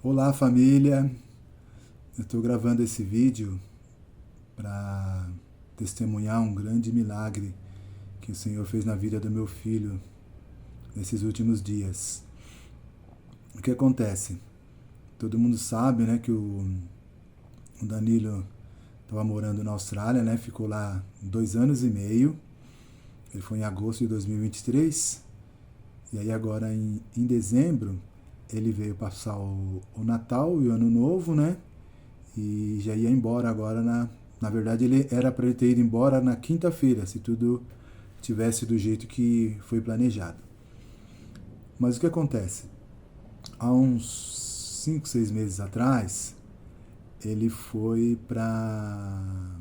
Olá, família. Eu estou gravando esse vídeo para testemunhar um grande milagre que o Senhor fez na vida do meu filho nesses últimos dias. O que acontece? Todo mundo sabe, né, que o Danilo estava morando na Austrália, né? Ficou lá 2 anos e meio. Ele foi em agosto de 2023. E aí agora em dezembro ele veio passar o Natal e o Ano Novo, né? E já ia embora agora na verdade ele era para ele ter ido embora na quinta-feira, se tudo tivesse do jeito que foi planejado. Mas o que acontece? Há uns 5, 6 meses atrás, ele foi para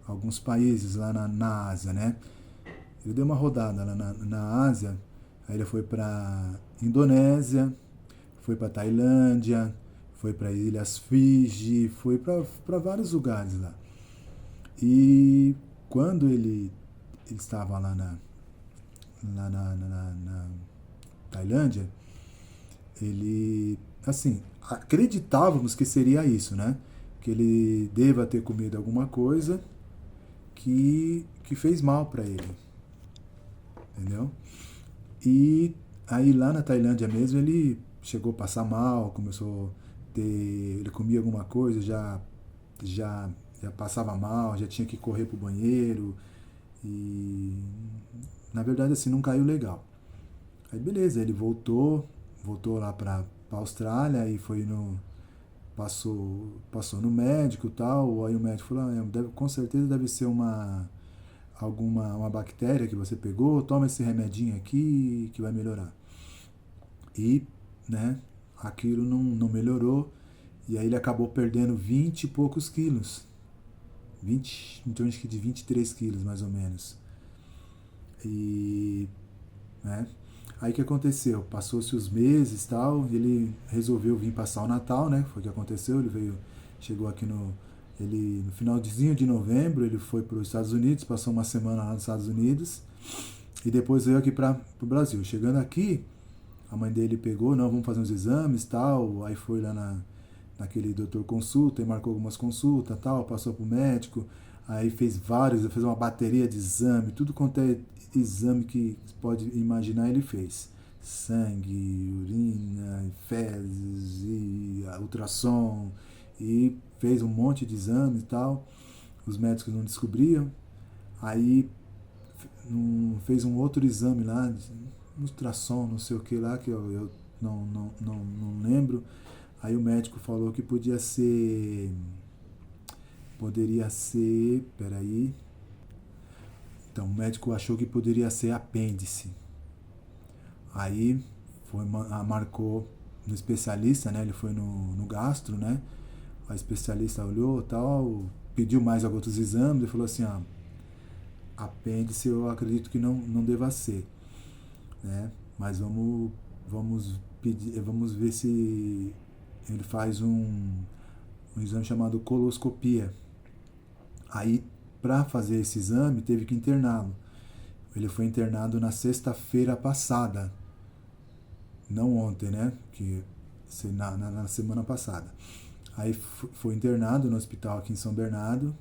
alguns países lá na Ásia, né? Ele deu uma rodada lá na Ásia, aí ele foi para Indonésia, foi para Tailândia, foi para Ilhas Fiji, foi para vários lugares lá. E quando ele estava lá na Tailândia, ele, assim, acreditávamos que seria isso, né? Que ele deva ter comido alguma coisa que fez mal para ele, entendeu? E aí lá na Tailândia mesmo ele chegou a passar mal, começou a ter, ele comia alguma coisa, já já passava mal, já tinha que correr pro banheiro e na verdade assim não caiu legal. Aí beleza, ele voltou lá pra Austrália e foi no passou no médico e tal, aí o médico falou, com certeza deve ser uma bactéria que você pegou, toma esse remedinho aqui que vai melhorar. E, né, aquilo não melhorou. E aí ele acabou perdendo 20 e poucos quilos. 20, então acho que de 23 quilos mais ou menos. E, né, aí o que aconteceu? Passou-se os meses e tal, e ele resolveu vir passar o Natal, né? Foi o que aconteceu, chegou aqui no finalzinho de novembro, ele foi para os Estados Unidos, passou uma semana lá nos Estados Unidos, e depois veio aqui para o Brasil. Chegando aqui, a mãe dele pegou, não, vamos fazer uns exames e tal, aí foi lá naquele doutor consulta e marcou algumas consultas tal, passou pro médico, aí fez uma bateria de exame, tudo quanto é exame que você pode imaginar ele fez. Sangue, urina, fezes e ultrassom, e fez um monte de exame e tal. Os médicos não descobriam. Aí fez um outro exame lá, ultrassom, não sei o que lá, que eu não lembro. Aí o médico falou que peraí. Então o médico achou que poderia ser apêndice. Aí marcou no especialista, né? Ele foi no gastro, né? A especialista olhou tal, pediu mais alguns outros exames e falou assim, apêndice eu acredito que não deva ser, né? Mas vamos ver se ele faz um exame chamado coloscopia. Aí, para fazer esse exame, teve que interná-lo. Ele foi internado na sexta-feira passada, não ontem, né? Que na semana passada. Aí foi internado no hospital aqui em São Bernardo.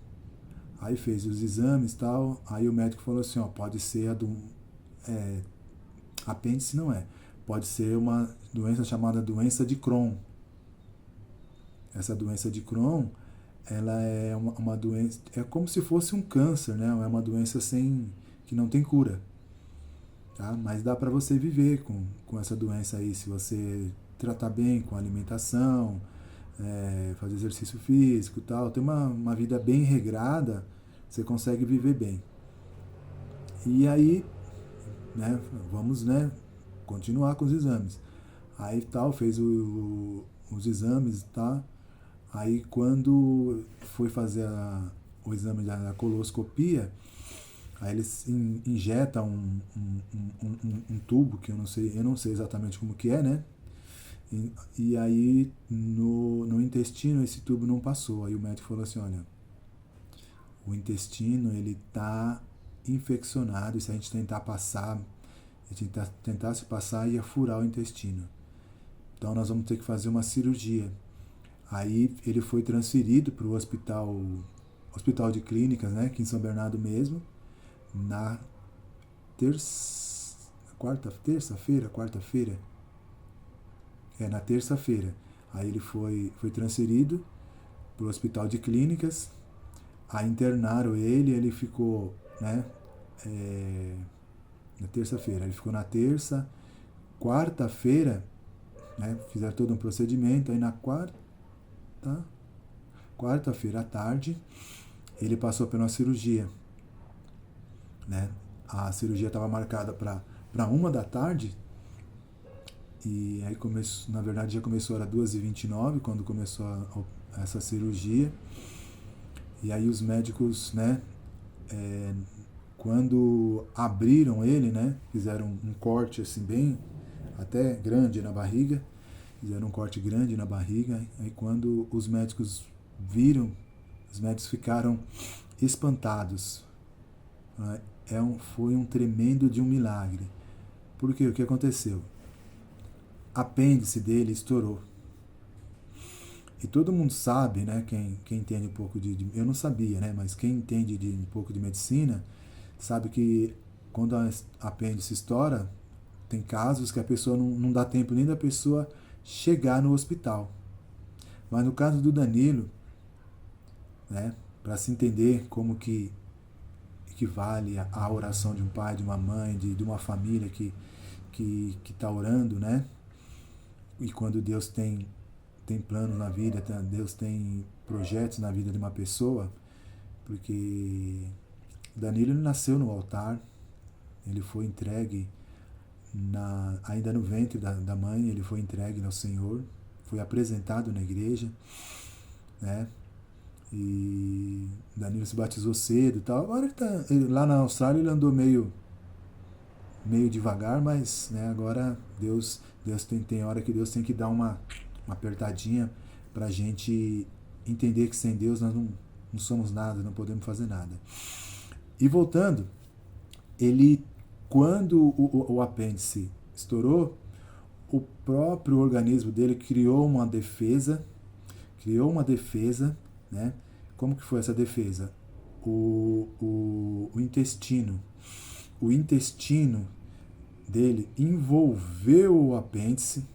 Aí fez os exames e tal. Aí o médico falou assim, pode ser apêndice não é. Pode ser uma doença chamada doença de Crohn. Essa doença de Crohn, ela é uma doença, é como se fosse um câncer, né? É uma doença que não tem cura, tá? Mas dá para você viver com essa doença aí, se você tratar bem com a alimentação, fazer exercício físico e tal, ter uma vida bem regrada, você consegue viver bem. E aí, né, vamos, né, continuar com os exames. Aí tal, fez os exames, tá? Aí quando foi fazer o exame da coloscopia, aí eles injetam um tubo que eu não sei exatamente como que é, né? E aí no intestino esse tubo não passou. Aí o médico falou assim, olha, o intestino ele tá infeccionado e se a gente tentar passar, a gente tentar se passar ia furar o intestino. então nós vamos ter que fazer uma cirurgia. Aí ele foi transferido para o hospital de clínicas, né, aqui em São Bernardo mesmo, na quarta-feira, na terça-feira. Aí ele foi transferido para o hospital de clínicas, aí internaram ele ficou, né, na terça-feira, ele ficou na terça, quarta-feira, né, fizeram todo um procedimento, aí na quarta-feira à tarde, ele passou por uma cirurgia, né? A cirurgia estava marcada para 1 da tarde, e aí começou, na verdade já começou, era 2h29 quando começou essa cirurgia. E aí os médicos, né, quando abriram ele, né, fizeram um corte assim bem, até grande na barriga, fizeram um corte grande na barriga. Aí quando os médicos viram, os médicos ficaram espantados. Foi um tremendo de um milagre. Porque o que aconteceu? O apêndice dele estourou. E todo mundo sabe, né, quem entende um pouco eu não sabia, né, mas quem entende um pouco de medicina, sabe que quando a apêndice estoura, tem casos que a pessoa não dá tempo nem da pessoa chegar no hospital. Mas no caso do Danilo, né, para se entender como que equivale a oração de um pai, de uma mãe, de uma família que está orando, né, e quando Deus tem planos na vida, Deus tem projetos na vida de uma pessoa, porque Danilo nasceu no altar, ele foi entregue ainda no ventre da mãe, ele foi entregue ao Senhor, foi apresentado na igreja, né? E Danilo se batizou cedo e tal. Agora lá na Austrália ele andou meio devagar, mas, né, agora Deus tem hora que Deus tem que dar uma apertadinha pra gente entender que sem Deus nós não somos nada, não podemos fazer nada. E voltando, quando o apêndice estourou, o próprio organismo dele criou uma defesa, né? Como que foi essa defesa? O intestino dele envolveu o apêndice,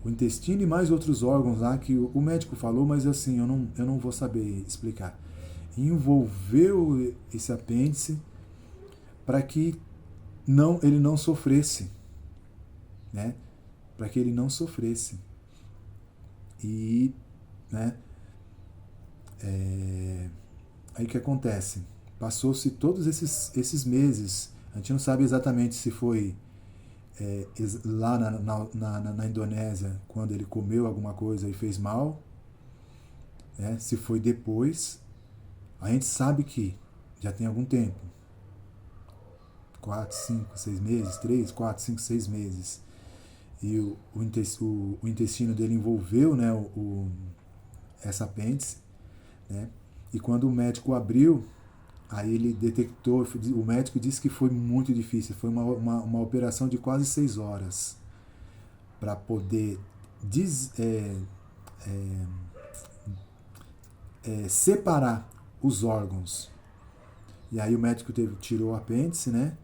o intestino e mais outros órgãos lá que o médico falou, mas assim, eu não vou saber explicar. Envolveu esse apêndice para que ele não sofresse, né? Para que ele não sofresse. E, né, aí o que acontece? Passou-se todos esses meses, a gente não sabe exatamente se foi lá na Indonésia, quando ele comeu alguma coisa e fez mal, né? Se foi depois. A gente sabe que já tem algum tempo, 4, 5, 6 meses, 3, 4, 5, 6 meses, e o intestino dele envolveu, né, essa apêndice, né? E quando o médico abriu, aí ele detectou, o médico disse que foi muito difícil, foi uma operação de quase 6 horas para poder separar os órgãos. E aí o médico tirou o apêndice, né?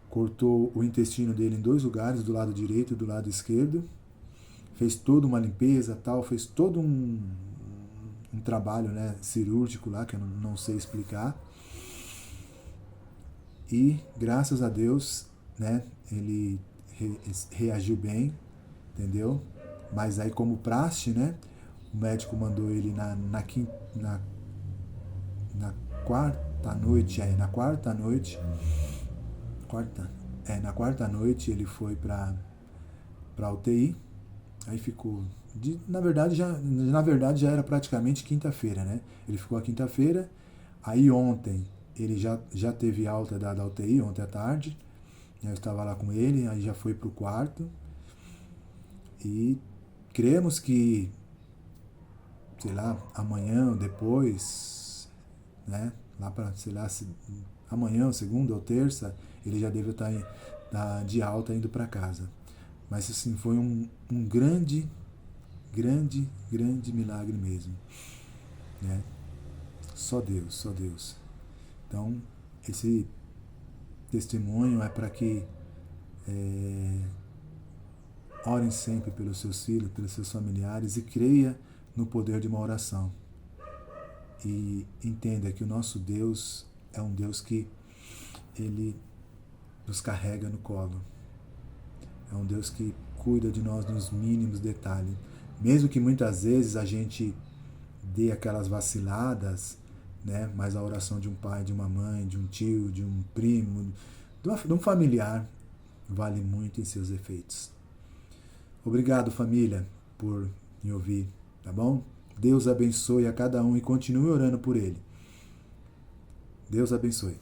Cortou o intestino dele em 2 lugares, do lado direito e do lado esquerdo, fez toda uma limpeza, tal, fez todo um trabalho, né, cirúrgico lá, que eu não sei explicar. E graças a Deus, né, ele reagiu bem, entendeu? Mas aí, como praxe, né, o médico mandou ele na quarta noite ele foi para UTI. Aí ficou, na verdade já era praticamente quinta-feira, né? Ele ficou a quinta-feira. Aí ontem ele já teve alta da UTI, ontem à tarde. Eu estava lá com ele, aí já foi pro quarto. E cremos que, sei lá, amanhã ou depois, né? Lá para, sei lá, amanhã, segunda ou terça, ele já deve estar de alta indo para casa. Mas assim, foi um grande, grande, grande milagre mesmo, né? Só Deus, só Deus. Então, esse testemunho é para que orem sempre pelos seus filhos, pelos seus familiares e creia no poder de uma oração. E entenda que o nosso Deus é um Deus que Ele nos carrega no colo. É um Deus que cuida de nós nos mínimos detalhes. Mesmo que muitas vezes a gente dê aquelas vaciladas, né? Mas a oração de um pai, de uma mãe, de um tio, de um primo, de um familiar, vale muito em seus efeitos. Obrigado, família, por me ouvir, tá bom? Deus abençoe a cada um e continue orando por ele. Deus abençoe.